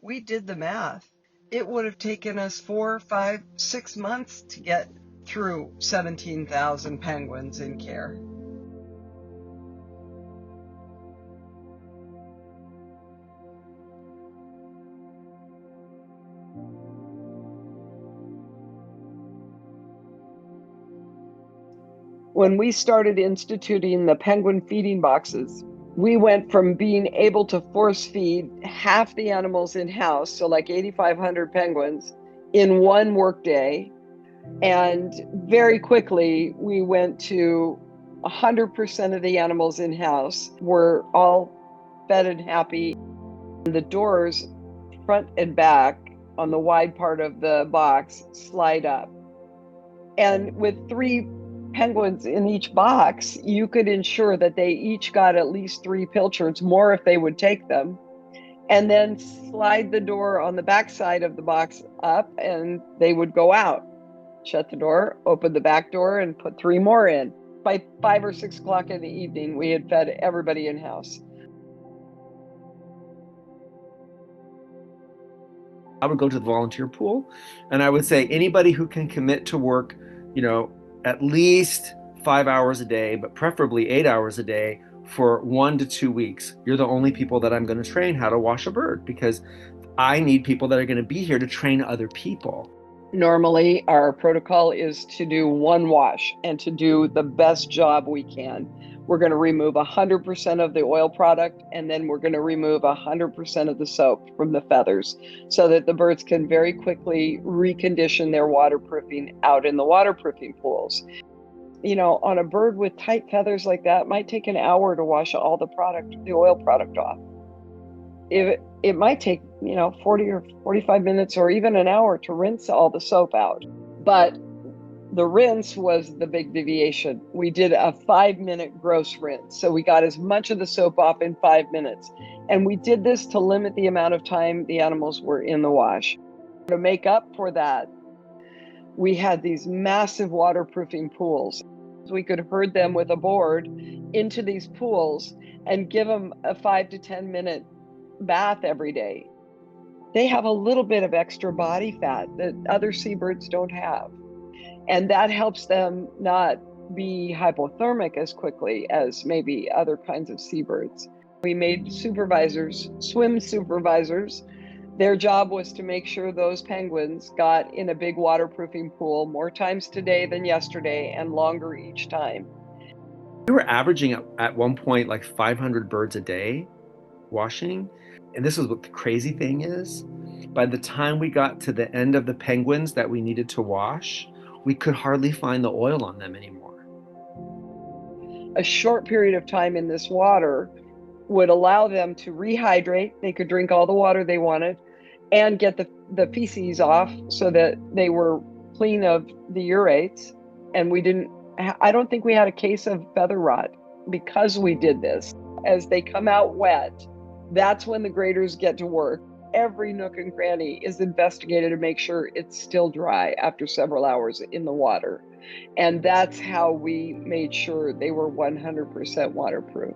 We did the math. It would have taken us 4, 5, 6 months to get through 17,000 penguins in care. When we started instituting the penguin feeding boxes, we went from being able to force feed half the animals in-house, so like 8,500 penguins, in one workday. And very quickly, we went to 100% of the animals in-house were all fed and happy. The doors, front and back, on the wide part of the box, slide up. And with 3 penguins in each box, you could ensure that they each got at least 3 pilchards, more if they would take them, and then slide the door on the back side of the box up and they would go out. Shut the door, open the back door, and put 3 more in. By 5 or 6 o'clock in the evening, we had fed everybody in-house. I would go to the volunteer pool and I would say anybody who can commit to work, at least 5 hours a day, but preferably 8 hours a day for 1 to 2 weeks. You're the only people that I'm going to train how to wash a bird, because I need people that are going to be here to train other people. Normally, our protocol is to do 1 wash and to do the best job we can. We're going to remove 100% of the oil product, and then we're going to remove 100% of the soap from the feathers so that the birds can very quickly recondition their waterproofing out in the waterproofing pools. On a bird with tight feathers like that, it might take an hour to wash all the oil product off. It might take 40 or 45 minutes or even an hour to rinse all the soap out. But the rinse was the big deviation. We did a 5-minute gross rinse. So we got as much of the soap off in 5 minutes. And we did this to limit the amount of time the animals were in the wash. To make up for that, we had these massive waterproofing pools. We could herd them with a board into these pools and give them a 5 to 10 minute bath every day. They have a little bit of extra body fat that other seabirds don't have. And that helps them not be hypothermic as quickly as maybe other kinds of seabirds. We made supervisors, swim supervisors. Their job was to make sure those penguins got in a big waterproofing pool more times today than yesterday and longer each time. We were averaging at one point like 500 birds a day washing. And this is what the crazy thing is. By the time we got to the end of the penguins that we needed to wash, we could hardly find the oil on them anymore. A short period of time in this water would allow them to rehydrate. They could drink all the water they wanted and get the feces off so that they were clean of the urates. And I don't think we had a case of feather rot because we did this. As they come out wet, that's when the graders get to work. Every nook and cranny is investigated to make sure it's still dry after several hours in the water. And that's how we made sure they were 100% waterproof.